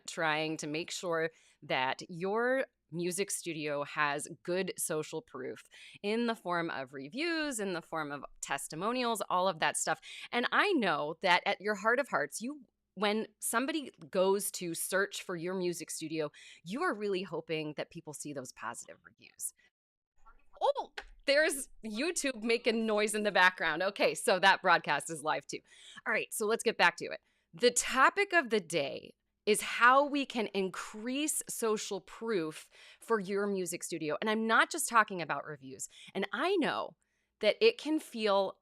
trying to make sure that your music studio has good social proof in the form of reviews, in the form of testimonials, all of that stuff. And I know that at your heart of hearts, when somebody goes to search for your music studio, you are really hoping that people see those positive reviews. Oh, there's YouTube making noise in the background. Okay, so that broadcast is live too. All right, so let's get back to it. The topic of the day is how we can increase social proof for your music studio. And I'm not just talking about reviews. And I know that it can feel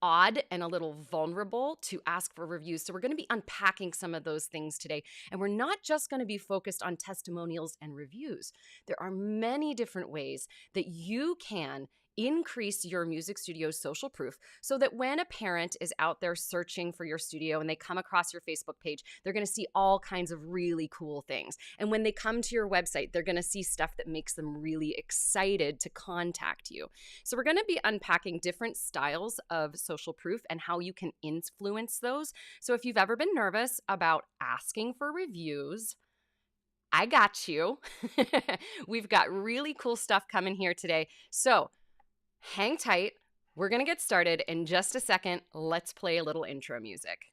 odd and a little vulnerable to ask for reviews. So, we're going to be unpacking some of those things today. And we're not just going to be focused on testimonials and reviews. There are many different ways that you can increase your music studio's social proof so that when a parent is out there searching for your studio and they come across your Facebook page, they're going to see all kinds of really cool things. And when they come to your website, they're going to see stuff that makes them really excited to contact you. So, we're going to be unpacking different styles of social proof and how you can influence those. So, if you've ever been nervous about asking for reviews, I got you. We've got really cool stuff coming here today. So, hang tight. We're going to get started in just a second. Let's play a little intro music.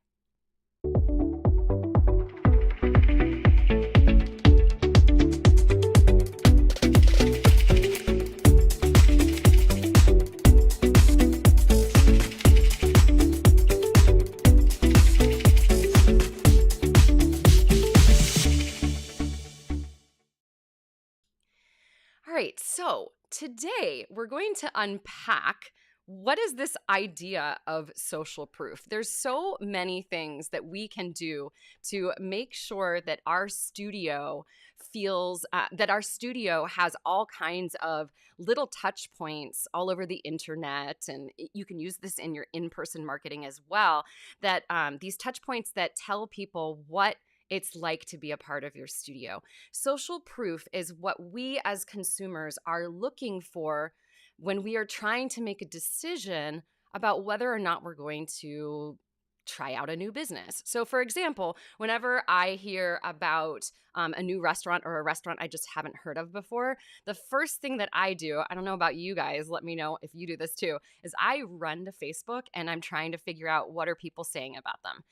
All right, so today we're going to unpack what is this idea of social proof. There's so many things that we can do to make sure that our studio feels that our studio has all kinds of little touch points all over the internet, and you can use this in your in-person marketing as well, that these touch points that tell people what it's like to be a part of your studio. Social proof is what we as consumers are looking for when we are trying to make a decision about whether or not we're going to try out a new business. So, for example, whenever I hear about a new restaurant or a restaurant I just haven't heard of before, the first thing that I do, I don't know about you guys, let me know if you do this too, is I run to Facebook and I'm trying to figure out what are people saying about them.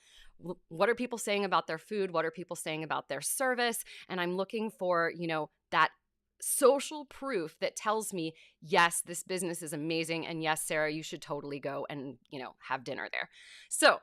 What are people saying about their food? What are people saying about their service? And I'm looking for, that social proof that tells me, yes, this business is amazing. And yes, Sarah, you should totally go and, have dinner there. So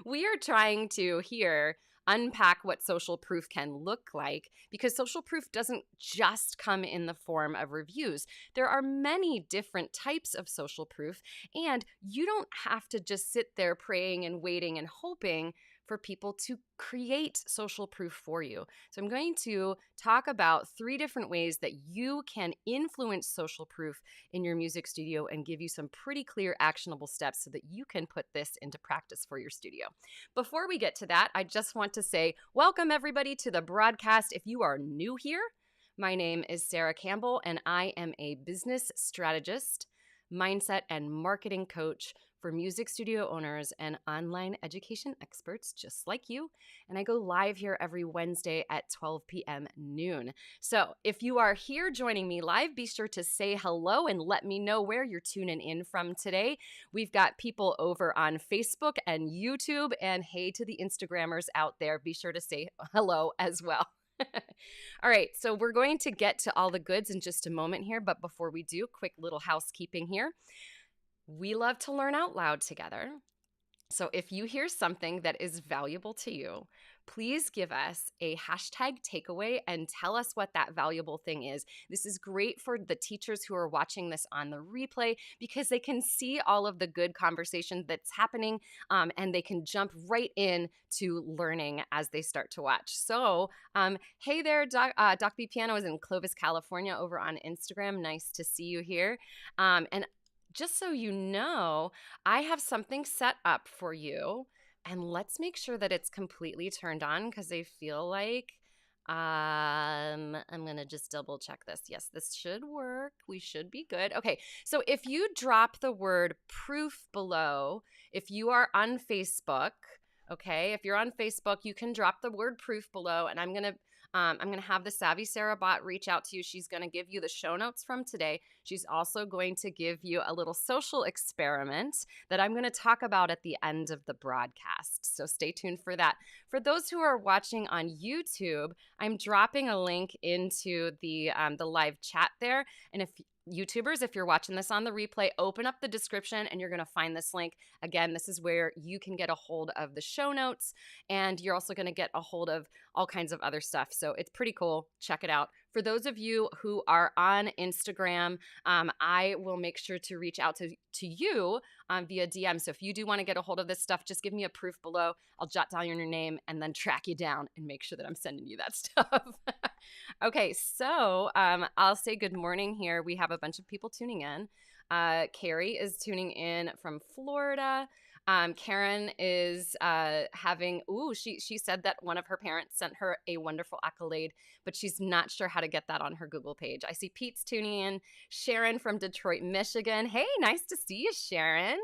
we are trying to here unpack what social proof can look like, because social proof doesn't just come in the form of reviews. There are many different types of social proof, and you don't have to just sit there praying and waiting and hoping for people to create social proof for you. So I'm going to talk about 3 different ways that you can influence social proof in your music studio and give you some pretty clear actionable steps so that you can put this into practice for your studio. Before we get to that, I just want to say welcome everybody to the broadcast. If you are new here, my name is Sara Campbell and I am a business strategist, mindset and marketing coach for music studio owners and online education experts just like you. And I go live here every Wednesday at 12 p.m. noon. So if you are here joining me live, be sure to say hello and let me know where you're tuning in from today. We've got people over on Facebook and YouTube, and hey to the Instagrammers out there, be sure to say hello as well. All right, so we're going to get to all the goods in just a moment here, but before we do, quick little housekeeping here. We love to learn out loud together. So if you hear something that is valuable to you, please give us a hashtag takeaway and tell us what that valuable thing is. This is great for the teachers who are watching this on the replay because they can see all of the good conversation that's happening, and they can jump right in to learning as they start to watch. So hey there, Doc B Piano is in Clovis, California over on Instagram. Nice to see you here. And just so you know, I have something set up for you, and let's make sure that it's completely turned on because I feel like I'm going to just double check this. Yes, this should work. We should be good. Okay, so if you drop the word proof below, if you are on Facebook, Okay, if you're on Facebook, you can drop the word proof below, and I'm gonna have the Savvy Sarah bot reach out to you. She's gonna give you the show notes from today. She's also going to give you a little social experiment that I'm gonna talk about at the end of the broadcast. So stay tuned for that. For those who are watching on YouTube, I'm dropping a link into the live chat there, and if YouTubers, if you're watching this on the replay, open up the description and you're going to find this link. Again, this is where you can get a hold of the show notes, and you're also going to get a hold of all kinds of other stuff. So it's pretty cool. Check it out. For those of you who are on Instagram, I will make sure to reach out to you via DM. So if you do want to get a hold of this stuff, just give me a proof below. I'll jot down your name and then track you down and make sure that I'm sending you that stuff. Okay, so I'll say good morning here. We have a bunch of people tuning in. Carrie is tuning in from Florida. Karen is she said that one of her parents sent her a wonderful accolade, but she's not sure how to get that on her Google page. I see Pete's tuning in. Sharon from Detroit, Michigan. Hey, nice to see you, Sharon.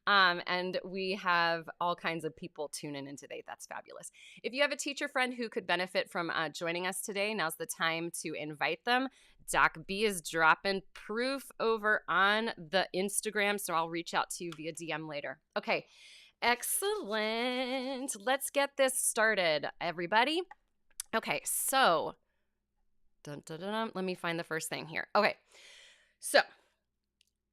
And we have all kinds of people tuning in today. That's fabulous. If you have a teacher friend who could benefit from joining us today, now's the time to invite them. Doc B is dropping proof over on the Instagram, so I'll reach out to you via DM later. Okay, excellent. Let's get this started, everybody. Okay, so let me find the first thing here. Okay, so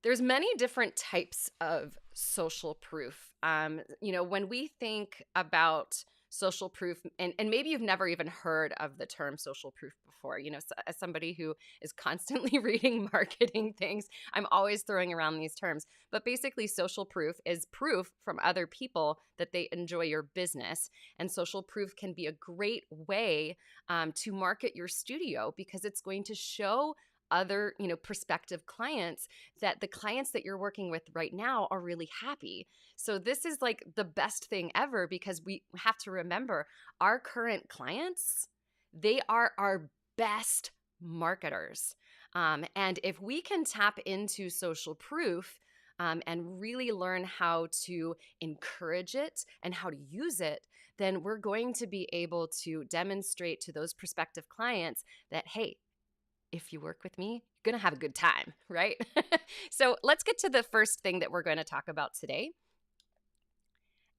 there's many different types of social proof. When we think about social proof, and maybe you've never even heard of the term social proof before, as somebody who is constantly reading marketing things, I'm always throwing around these terms. But basically, social proof is proof from other people that they enjoy your business. And social proof can be a great way to market your studio, because it's going to show other prospective clients that the clients that you're working with right now are really happy. So this is like the best thing ever, because we have to remember our current clients, they are our best marketers. And if we can tap into social proof and really learn how to encourage it and how to use it, then we're going to be able to demonstrate to those prospective clients that, hey, if you work with me, you're going to have a good time, right? So let's get to the first thing that we're going to talk about today.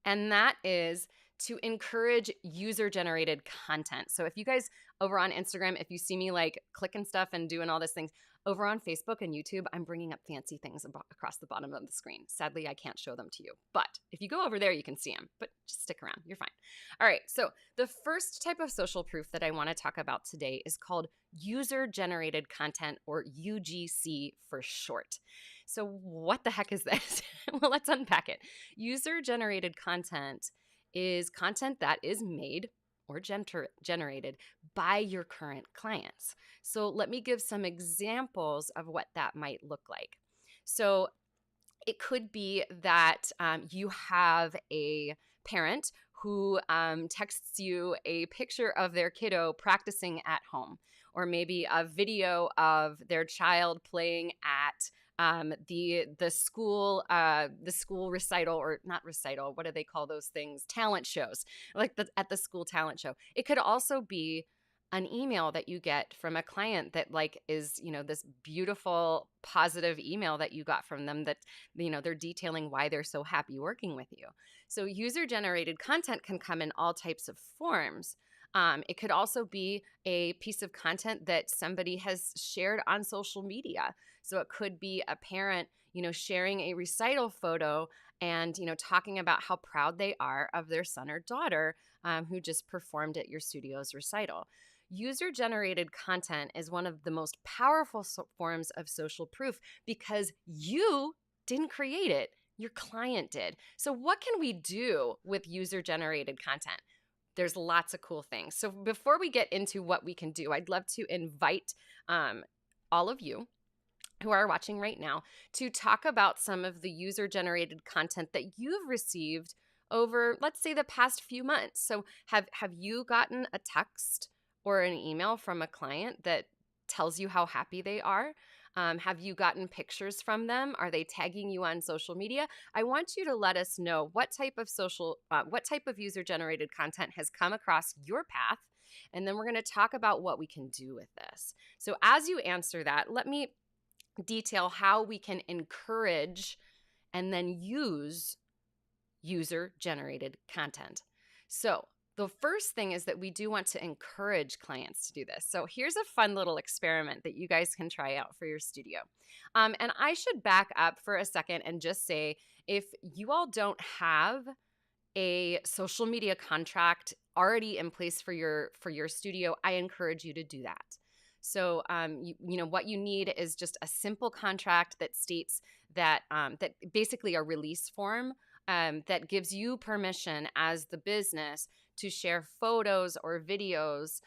And that is to encourage user-generated content. So if you guys over on Instagram, if you see me like clicking stuff and doing all these things, over on Facebook and YouTube, I'm bringing up fancy things across the bottom of the screen. Sadly, I can't show them to you. But if you go over there, you can see them. But just stick around. You're fine. All right. So the first type of social proof that I want to talk about today is called user-generated content, or UGC for short. So what the heck is this? Well, let's unpack it. User-generated content is content that is made or generated by your current clients. So let me give some examples of what that might look like. So it could be that you have a parent who texts you a picture of their kiddo practicing at home, or maybe a video of their child playing at the school recital, or not recital, what do they call those things? Talent shows, like at the school talent show. It could also be an email that you get from a client that is, this beautiful, positive email that you got from them that, they're detailing why they're so happy working with you. So user-generated content can come in all types of forms. It could also be a piece of content that somebody has shared on social media. So it could be a parent, sharing a recital photo and, talking about how proud they are of their son or daughter who just performed at your studio's recital. User-generated content is one of the most powerful forms of social proof, because you didn't create it, your client did. So what can we do with user-generated content? There's lots of cool things. So before we get into what we can do, I'd love to invite all of you who are watching right now to talk about some of the user-generated content that you've received over, let's say, the past few months. So have you gotten a text or an email from a client that tells you how happy they are? Have you gotten pictures from them? Are they tagging you on social media? I want you to let us know what type of user-generated content has come across your path, and then we're going to talk about what we can do with this. So as you answer that, let me detail how we can encourage and then use user-generated content. So the first thing is that we do want to encourage clients to do this. So here's a fun little experiment that you guys can try out for your studio. And I should back up for a second and just say, if you all don't have a social media contract already in place for your studio, I encourage you to do that. So, what you need is just a simple contract that states that that basically a release form that gives you permission as the business to share photos or videos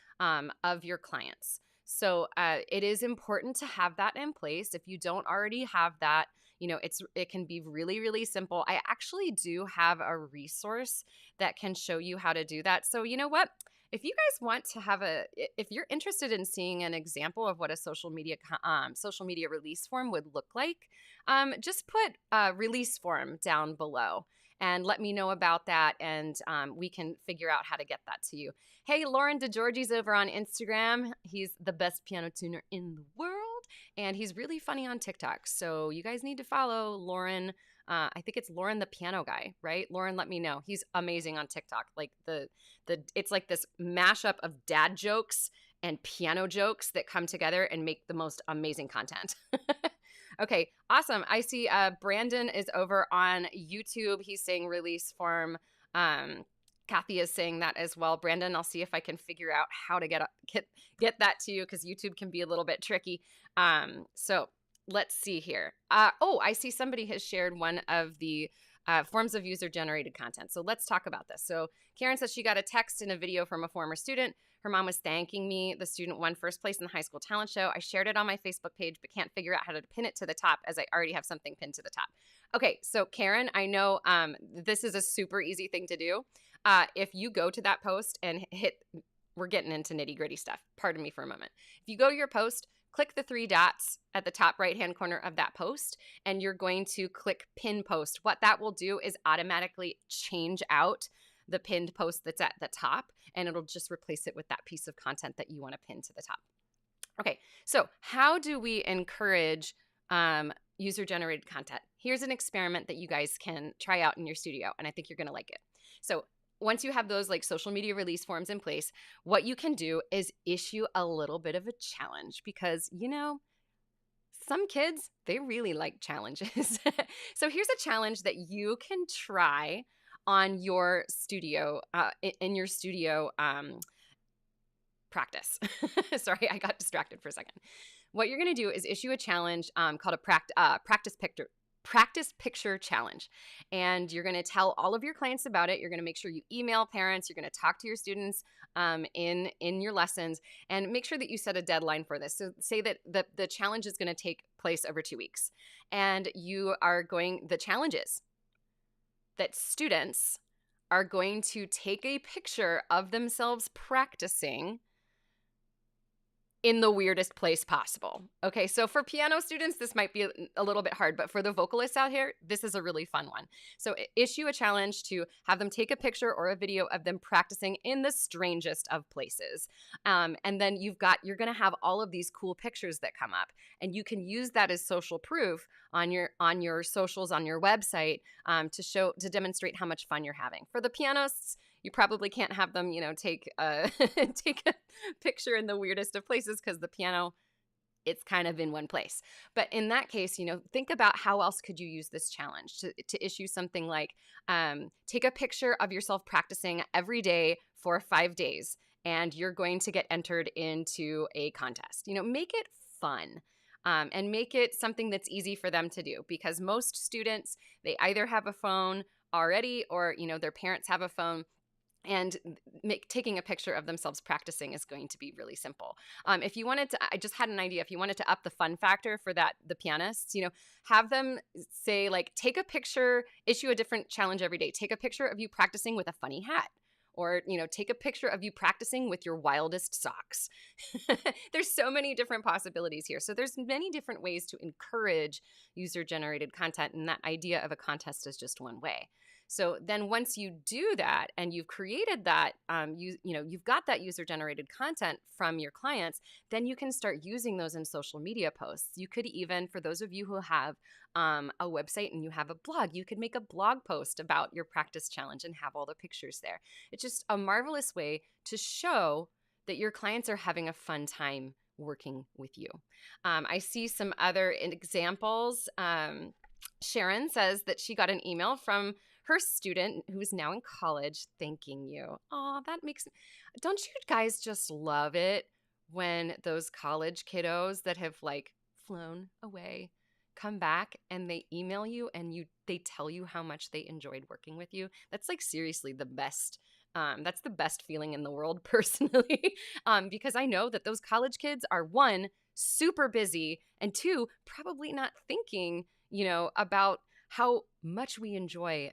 of your clients. So it is important to have that in place. If you don't already have that, it can be really, really simple. I actually do have a resource that can show you how to do that. So you know what? If you guys want to if you're interested in seeing an example of what a social media release form would look like, just put a release form down below and let me know about that, and we can figure out how to get that to you. Hey, Lauren DeGiorgi's over on Instagram. He's the best piano tuner in the world, and he's really funny on TikTok. So you guys need to follow Lauren. I think it's Lauren the Piano Guy, right? Lauren, let me know. He's amazing on TikTok. Like it's like this mashup of dad jokes and piano jokes that come together and make the most amazing content. Okay, awesome. I see Brandon is over on YouTube. He's saying release form. Kathy is saying that as well. Brandon, I'll see if I can figure out how to get that to you, because YouTube can be a little bit tricky. So let's see here. I see somebody has shared one of the forms of user-generated content. So let's talk about this. So Karen says she got a text and a video from a former student. Her mom was thanking me. The student won first place in the high school talent show. I shared it on my Facebook page, but can't figure out how to pin it to the top, as I already have something pinned to the top. Okay, so Karen, I know this is a super easy thing to do. If you go to that post and we're getting into nitty-gritty stuff. Pardon me for a moment. If you go to your post, click the 3 dots at the top right-hand corner of that post, and you're going to click pin post. What that will do is automatically change out the pinned post that's at the top, and it'll just replace it with that piece of content that you want to pin to the top. Okay, so how do we encourage user-generated content? Here's an experiment that you guys can try out in your studio, and I think you're going to like it. So once you have those like social media release forms in place, what you can do is issue a little bit of a challenge, because, some kids, they really like challenges. So here's a challenge that you can try on your studio, in your studio practice. Sorry, I got distracted for a second. What you're going to do is issue a challenge called a practice picture challenge. And you're going to tell all of your clients about it. You're going to make sure you email parents. You're going to talk to your students in your lessons, and make sure that you set a deadline for this. So say that the challenge is going to take place over 2 weeks, and the challenge is that students are going to take a picture of themselves practicing in the weirdest place possible. Okay, so for piano students, this might be a little bit hard, but for the vocalists out here, this is a really fun one. So issue a challenge to have them take a picture or a video of them practicing in the strangest of places. And then you're gonna have all of these cool pictures that come up, and you can use that as social proof on your socials, on your website, to demonstrate how much fun you're having. For the pianists, you probably can't have them, take a picture in the weirdest of places, because the piano, it's kind of in one place. But in that case, think about how else could you use this challenge to issue something like, take a picture of yourself practicing every day for 5 days, and you're going to get entered into a contest. Make it fun. And make it something that's easy for them to do, because most students, they either have a phone already, or their parents have a phone. And taking a picture of themselves practicing is going to be really simple. If you wanted to, I just had an idea. If you wanted to up the fun factor for the pianists, have them say, like, take a picture, issue a different challenge every day. Take a picture of you practicing with a funny hat, or, take a picture of you practicing with your wildest socks. There's so many different possibilities here. So there's many different ways to encourage user-generated content, and that idea of a contest is just one way. So then once you do that and you've created that, you've got that user-generated content from your clients, then you can start using those in social media posts. You could even, for those of you who have a website and you have a blog, you could make a blog post about your practice challenge and have all the pictures there. It's just a marvelous way to show that your clients are having a fun time working with you. I see some other examples. Sharon says that she got an email from her student who's now in college thanking you. Oh, don't you guys just love it when those college kiddos that have flown away come back and they email you and they tell you how much they enjoyed working with you? That's seriously the best. That's the best feeling in the world personally, because I know that those college kids are, one, super busy, and two, probably not thinking, about how much we enjoy,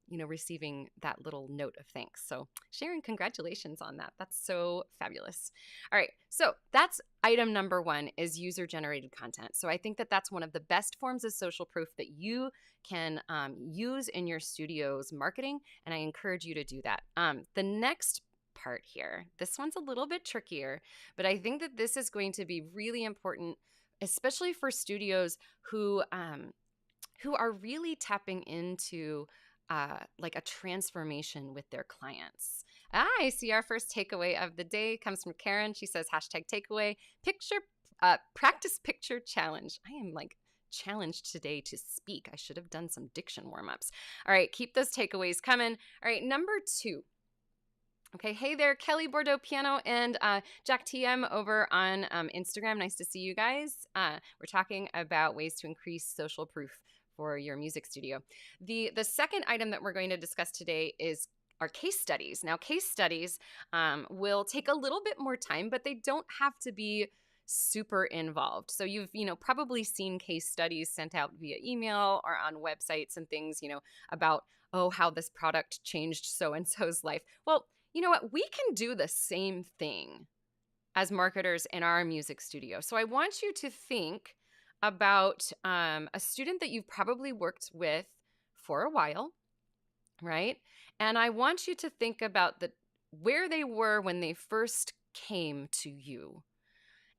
receiving that little note of thanks. So Sharon, congratulations on that. That's so fabulous. All right. So that's item number one, is user-generated content. So I think that that's one of the best forms of social proof that you can use in your studio's marketing. And I encourage you to do that. The next part here, this one's a little bit trickier, but I think that this is going to be really important, especially for studios who are really tapping into a transformation with their clients. I see our first takeaway of the day comes from Karen. She says, #takeaway, practice picture challenge. I am challenged today to speak. I should have done some diction warm-ups. All right, keep those takeaways coming. All right, number 2. Okay, hey there, Kelly Bordeaux Piano and Jack TM over on Instagram. Nice to see you guys. We're talking about ways to increase social proof for your music studio. The second item that we're going to discuss today is our case studies. Now, case studies will take a little bit more time, but they don't have to be super involved. So you've probably seen case studies sent out via email or on websites and things, about, oh, how this product changed so-and-so's life. Well, you know what? We can do the same thing as marketers in our music studio. So I want you to think about a student that you've probably worked with for a while, right? And I want you to think about where they were when they first came to you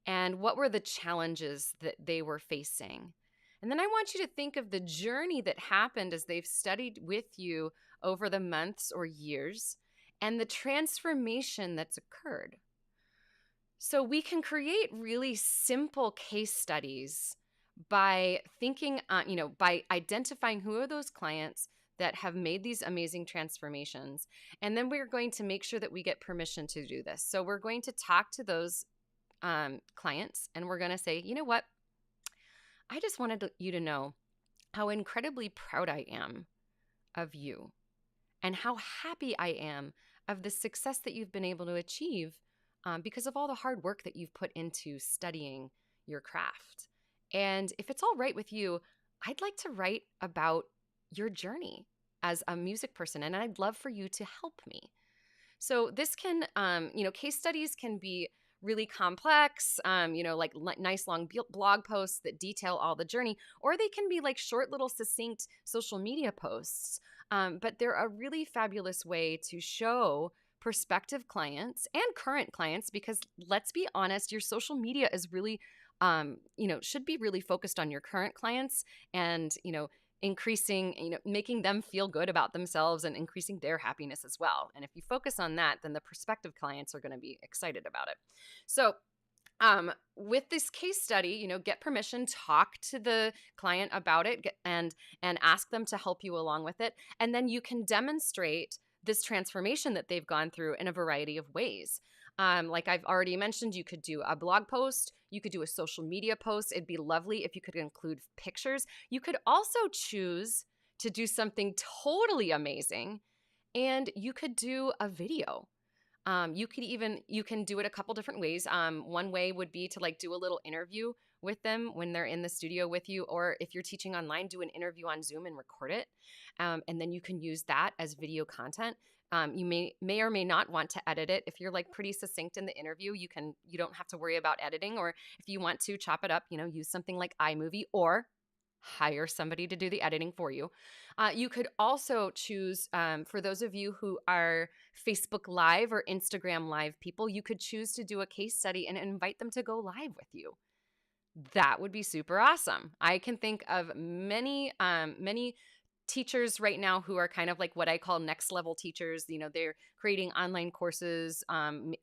and what were the challenges that they were facing. And then I want you to think of the journey that happened as they've studied with you over the months or years and the transformation that's occurred. So we can create really simple case studies by thinking, by identifying who are those clients that have made these amazing transformations. And then we're going to make sure that we get permission to do this. So we're going to talk to those clients and we're going to say, you know what? I just wanted you to know how incredibly proud I am of you and how happy I am of the success that you've been able to achieve because of all the hard work that you've put into studying your craft. And if it's all right with you, I'd like to write about your journey as a music person, and I'd love for you to help me. So this can, case studies can be really complex, nice long blog posts that detail all the journey, or they can be short little succinct social media posts. But they're a really fabulous way to show prospective clients and current clients, because let's be honest, your social media is really should be really focused on your current clients and, increasing, making them feel good about themselves and increasing their happiness as well. And if you focus on that, then the prospective clients are going to be excited about it. So with this case study, get permission, talk to the client about it and ask them to help you along with it. And then you can demonstrate this transformation that they've gone through in a variety of ways. Like I've already mentioned, you could do a blog post, you could do a social media post. It'd be lovely if you could include pictures. You could also choose to do something totally amazing, and you could do a video. You can do it a couple different ways. One way would be to do a little interview with them when they're in the studio with you, or if you're teaching online, do an interview on Zoom and record it. And then you can use that as video content. You may or may not want to edit it. If you're like pretty succinct in the interview, you don't have to worry about editing. Or if you want to chop it up, use something like iMovie or hire somebody to do the editing for you. You could also choose, for those of you who are Facebook Live or Instagram Live people, you could choose to do a case study and invite them to go live with you. That would be super awesome. I can think of many teachers right now who are kind of like what I call next level teachers. They're creating online courses,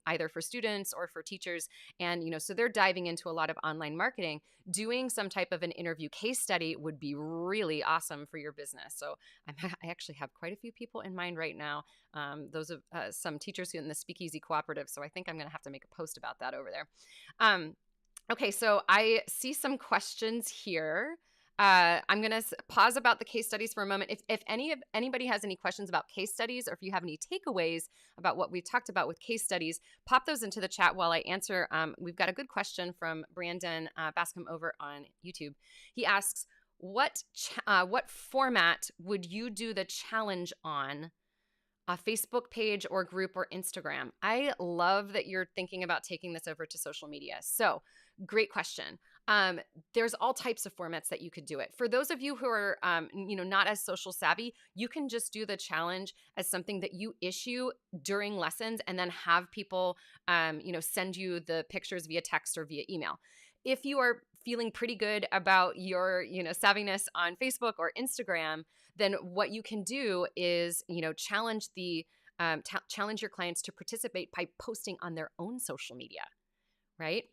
either for students or for teachers. And, so they're diving into a lot of online marketing. Doing some type of an interview case study would be really awesome for your business. So I actually have quite a few people in mind right now. Those are some teachers in the Speakeasy Cooperative. So I think I'm going to have to make a post about that over there. Okay, so I see some questions here. I'm going to pause about the case studies for a moment. If anybody has any questions about case studies, or if you have any takeaways about what we've talked about with case studies, pop those into the chat while I answer. We've got a good question from Brandon Bascom over on YouTube. He asks, what format would you do the challenge on? A Facebook page or group or Instagram? I love that you're thinking about taking this over to social media. So great question. There's all types of formats that you could do it. For those of you who are, not as social savvy, you can just do the challenge as something that you issue during lessons and then have people, send you the pictures via text or via email. If you are feeling pretty good about your, savviness on Facebook or Instagram, then what you can do is, challenge your clients to participate by posting on their own social media, right?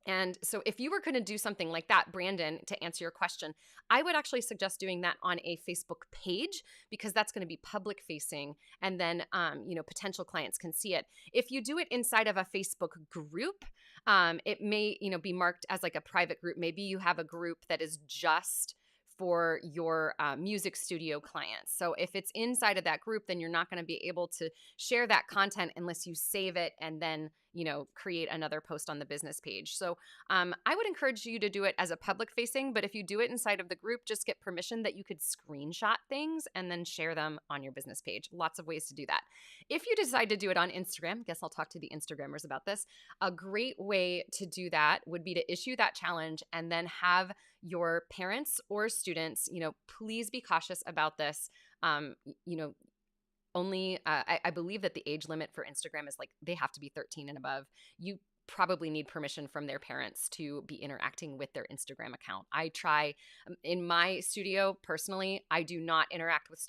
And so if you were going to do something like that, Brandon, to answer your question, I would actually suggest doing that on a Facebook page, because that's going to be public facing, and then, potential clients can see it. If you do it inside of a Facebook group, it may, be marked as like a private group. Maybe you have a group that is just for your music studio clients. So if it's inside of that group, then you're not going to be able to share that content unless you save it and then, create another post on the business page. So I would encourage you to do it as a public facing, but if you do it inside of the group, just get permission that you could screenshot things and then share them on your business page. Lots of ways to do that. If you decide to do it on Instagram, guess I'll talk to the Instagrammers about this. A great way to do that would be to issue that challenge and then have your parents or students, please be cautious about this. Only, I believe that the age limit for Instagram is like they have to be 13 and above. You probably need permission from their parents to be interacting with their Instagram account. I try in my studio personally, I do not interact with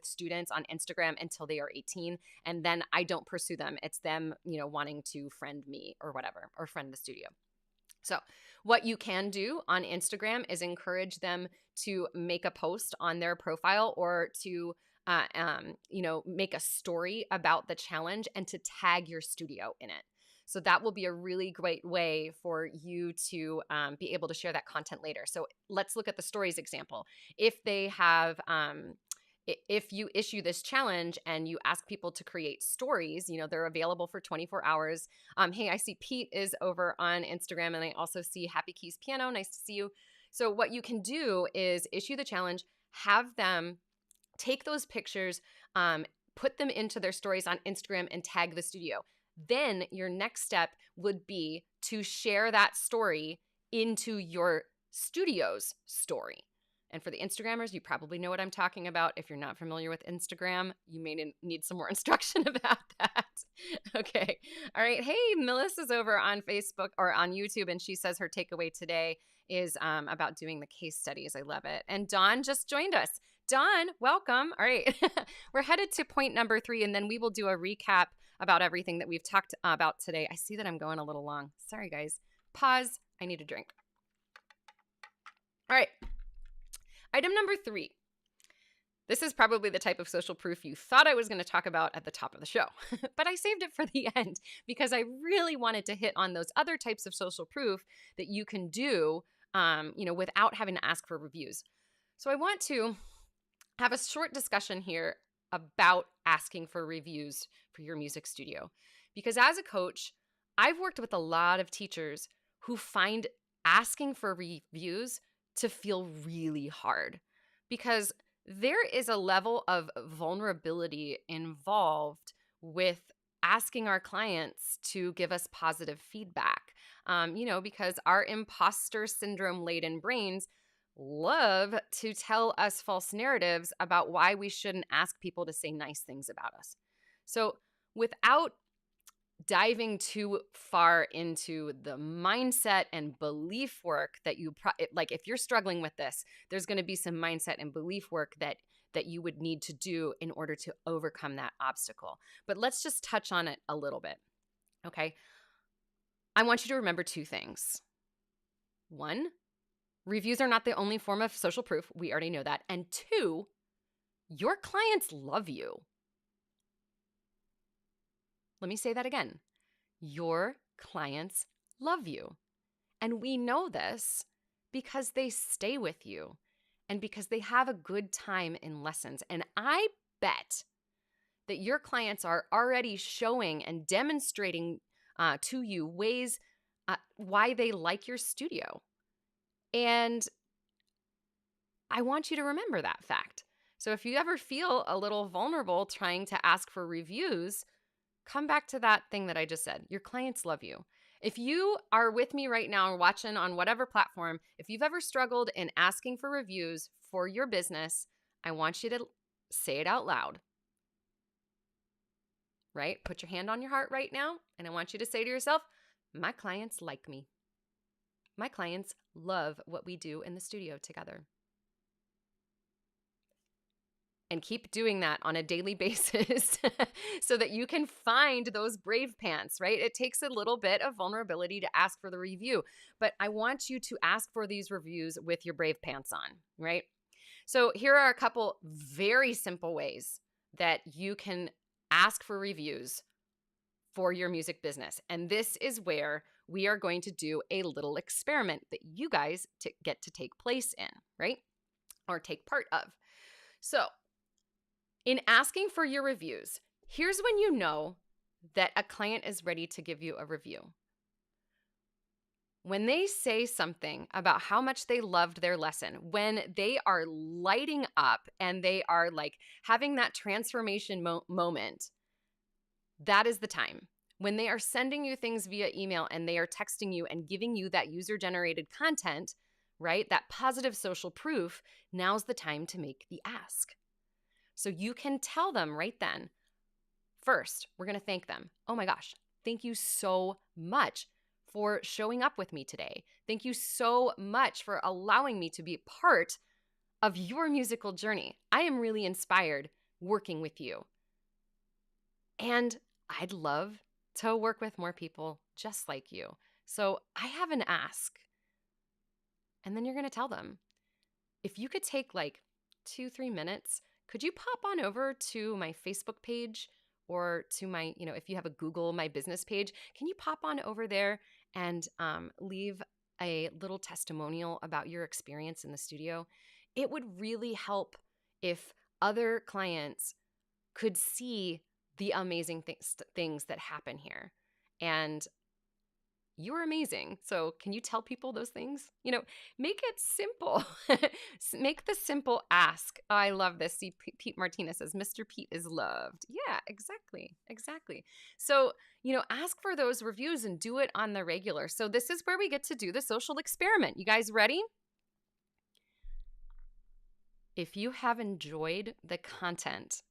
students on Instagram until they are 18, and then I don't pursue them. It's them, wanting to friend me or whatever, or friend the studio. So what you can do on Instagram is encourage them to make a post on their profile, or to make a story about the challenge and to tag your studio in it. So that will be a really great way for you to be able to share that content later. So let's look at the stories example. If they have, if you issue this challenge and you ask people to create stories, they're available for 24 hours. Hey, I see Pete is over on Instagram, and I also see Happy Keys Piano. Nice to see you. So what you can do is issue the challenge, have them take those pictures, put them into their stories on Instagram, and tag the studio. Then your next step would be to share that story into your studio's story. And for the Instagrammers, you probably know what I'm talking about. If you're not familiar with Instagram, you may need some more instruction about that. Okay. All right. Hey, Melissa's over on Facebook or on YouTube, and she says her takeaway today is about doing the case studies. I love it. And Dawn just joined us. Dawn, welcome. All right. We're headed to point number 3, and then we will do a recap about everything that we've talked about today. I see that I'm going a little long. Sorry, guys. Pause. I need a drink. All right. Item number 3. This is probably the type of social proof you thought I was going to talk about at the top of the show, but I saved it for the end because I really wanted to hit on those other types of social proof that you can do, without having to ask for reviews. So I want to have a short discussion here about asking for reviews for your music studio, because as a coach, I've worked with a lot of teachers who find asking for reviews to feel really hard, because there is a level of vulnerability involved with asking our clients to give us positive feedback. Because our imposter syndrome laden brains love to tell us false narratives about why we shouldn't ask people to say nice things about us. So, without diving too far into the mindset and belief work that like, if you're struggling with this, there's going to be some mindset and belief work that you would need to do in order to overcome that obstacle. But let's just touch on it a little bit. Okay? I want you to remember two things. One, reviews are not the only form of social proof. We already know that. And two, your clients love you. Let me say that again. Your clients love you. And we know this because they stay with you and because they have a good time in lessons. And I bet that your clients are already showing and demonstrating to you ways why they like your studio. And I want you to remember that fact. So if you ever feel a little vulnerable trying to ask for reviews, come back to that thing that I just said. Your clients love you. If you are with me right now or watching on whatever platform, if you've ever struggled in asking for reviews for your business, I want you to say it out loud. Right? Put your hand on your heart right now, and I want you to say to yourself, my clients like me. My clients love what we do in the studio together. And keep doing that on a daily basis so that you can find those brave pants, right? It takes a little bit of vulnerability to ask for the review, but I want you to ask for these reviews with your brave pants on, right? So here are a couple very simple ways that you can ask for reviews for your music business. And this is where we are going to do a little experiment that you guys get to take place in, right? Or take part of. So, in asking for your reviews, here's when you know that a client is ready to give you a review. When they say something about how much they loved their lesson, when they are lighting up and they are like having that transformation moment, that is the time. When they are sending you things via email and they are texting you and giving you that user-generated content, right? That positive social proof, now's the time to make the ask. So you can tell them right then, first, we're going to thank them. Oh my gosh, thank you so much for showing up with me today. Thank you so much for allowing me to be part of your musical journey. I am really inspired working with you. And I'd love to work with more people just like you. So I have an ask. And then you're going to tell them, if you could take like 2-3 minutes, could you pop on over to my Facebook page or to my, if you have a Google My Business page, can you pop on over there and leave a little testimonial about your experience in the studio? It would really help if other clients could see the amazing things that happen here. And you're amazing. So can you tell people those things? Make it simple. Make the simple ask. Oh, I love this. See, Pete Martinez says, Mr. Pete is loved. Yeah, exactly. So, ask for those reviews and do it on the regular. So this is where we get to do the social experiment. You guys ready? If you have enjoyed the content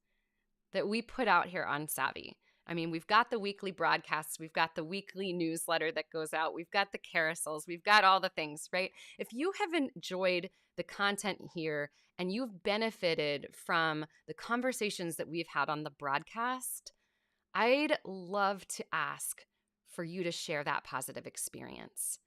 that we put out here on Savvy, we've got the weekly broadcasts, we've got the weekly newsletter that goes out, we've got the carousels, we've got all the things, right? If you have enjoyed the content here and you've benefited from the conversations that we've had on the broadcast, I'd love to ask for you to share that positive experience.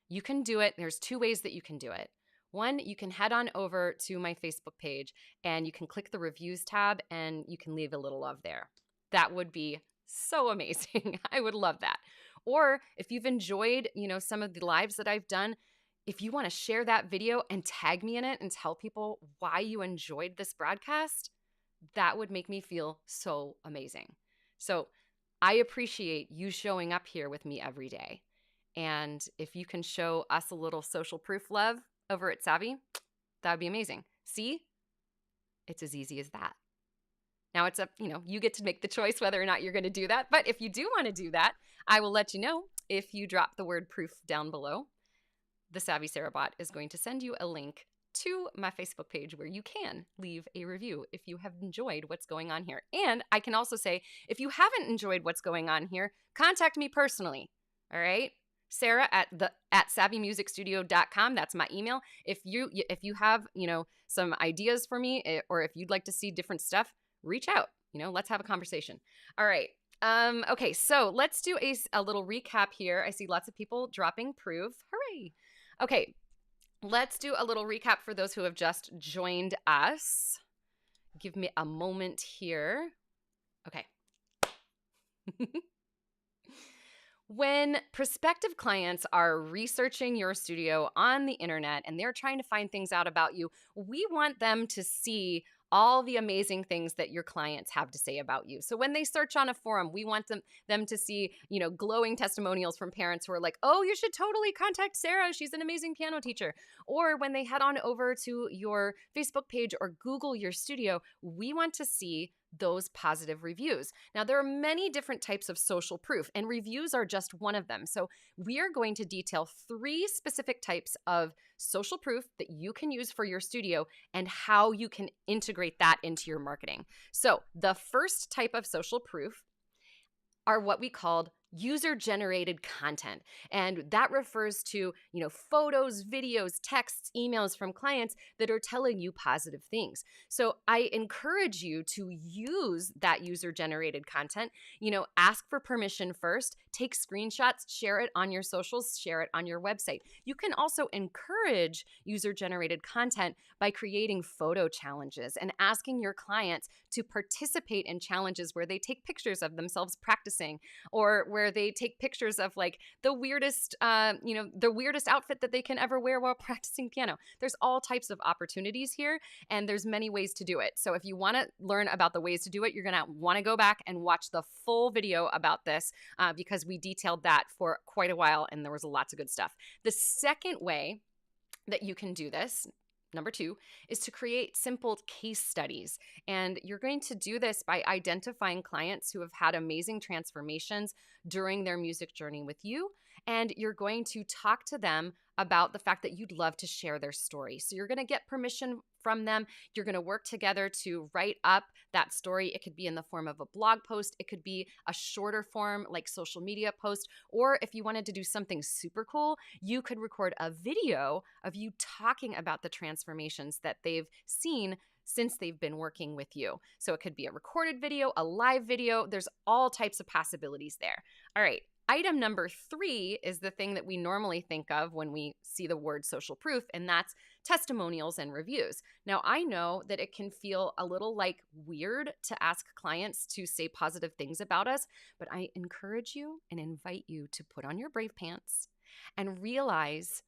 You can do it. There's 2 ways that you can do it. One, you can head on over to my Facebook page and you can click the reviews tab and you can leave a little love there. That would be so amazing. I would love that. Or if you've enjoyed, some of the lives that I've done, if you want to share that video and tag me in it and tell people why you enjoyed this broadcast, that would make me feel so amazing. So I appreciate you showing up here with me every day. And if you can show us a little social proof love over at Savvy, that would be amazing. See? It's as easy as that. Now it's up, you get to make the choice whether or not you're going to do that. But if you do want to do that, I will let you know if you drop the word proof down below. The Savvy Sarah bot is going to send you a link to my Facebook page where you can leave a review if you have enjoyed what's going on here. And I can also say, if you haven't enjoyed what's going on here, contact me personally. All right? Sarah at savvymusicstudio.com. That's my email. If you have, some ideas for me, or if you'd like to see different stuff, reach out. Let's have a conversation. All right. Okay, so let's do a little recap here. I see lots of people dropping proof. Hooray. Okay, let's do a little recap for those who have just joined us. Give me a moment here. Okay. When prospective clients are researching your studio on the internet and they're trying to find things out about you, we want them to see all the amazing things that your clients have to say about you. So when they search on a forum, we want them to see, glowing testimonials from parents who are like, oh, you should totally contact Sarah. She's an amazing piano teacher. Or when they head on over to your Facebook page or Google your studio, we want to see those positive reviews. Now, there are many different types of social proof, and reviews are just one of them. So we are going to detail 3 specific types of social proof that you can use for your studio and how you can integrate that into your marketing. So the first type of social proof are what we called user-generated content. And that refers to, photos, videos, texts, emails from clients that are telling you positive things. So I encourage you to use that user-generated content, ask for permission first, take screenshots, share it on your socials, share it on your website. You can also encourage user-generated content by creating photo challenges and asking your clients to participate in challenges where they take pictures of themselves practicing, or where they take pictures of like the weirdest outfit that they can ever wear while practicing piano. There's all types of opportunities here, and there's many ways to do it. So if you want to learn about the ways to do it, you're going to want to go back and watch the full video about this because we detailed that for quite a while, and there was lots of good stuff. The second way that you can do this, number 2, is to create simple case studies. And you're going to do this by identifying clients who have had amazing transformations during their music journey with you. And you're going to talk to them about the fact that you'd love to share their story. So you're going to get permission from them. You're going to work together to write up that story. It could be in the form of a blog post. It could be a shorter form like social media post. Or if you wanted to do something super cool, you could record a video of you talking about the transformations that they've seen since they've been working with you. So it could be a recorded video, a live video. There's all types of possibilities there. All right. Item number 3 is the thing that we normally think of when we see the word social proof, and that's testimonials and reviews. Now, I know that it can feel a little like weird to ask clients to say positive things about us, but I encourage you and invite you to put on your brave pants and realize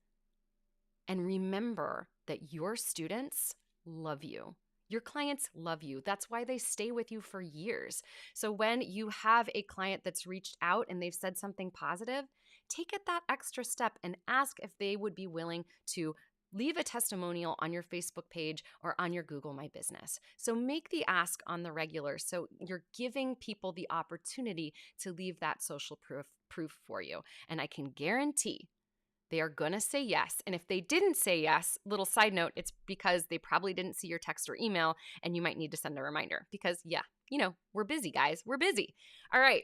and remember that your students love you. Your clients love you. That's why they stay with you for years. So when you have a client that's reached out and they've said something positive, take it that extra step and ask if they would be willing to leave a testimonial on your Facebook page or on your Google My Business. So make the ask on the regular. So you're giving people the opportunity to leave that social proof for you. And I can guarantee they are going to say yes. And if they didn't say yes, little side note, it's because they probably didn't see your text or email, and you might need to send a reminder because, we're busy, guys. We're busy. All right.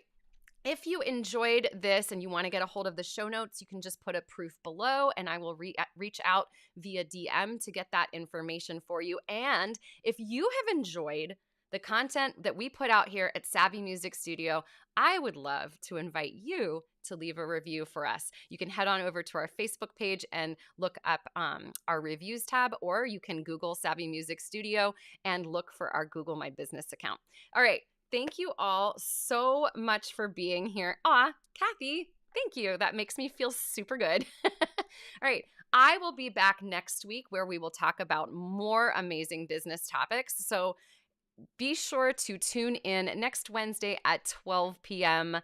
If you enjoyed this and you want to get a hold of the show notes, you can just put a proof below, and I will reach out via DM to get that information for you. And if you have enjoyed the content that we put out here at Savvy Music Studio, I would love to invite you to leave a review for us. You can head on over to our Facebook page and look up our reviews tab, or you can Google Savvy Music Studio and look for our Google My Business account. All right. Thank you all so much for being here. Aw, Kathy, thank you. That makes me feel super good. All right. I will be back next week where we will talk about more amazing business topics. So be sure to tune in next Wednesday at 12 p.m.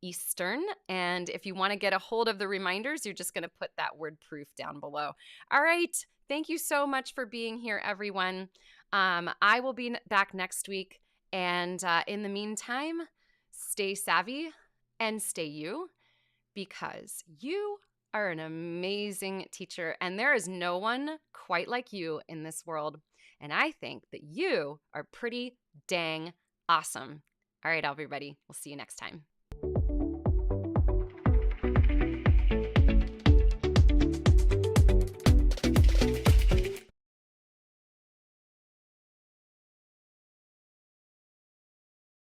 Eastern. And if you want to get a hold of the reminders, you're just going to put that word proof down below. All right. Thank you so much for being here, everyone. I will be back next week. And in the meantime, stay savvy and stay you, because you are an amazing teacher and there is no one quite like you in this world. And I think that you are pretty dang awesome. All right, everybody, we'll see you next time.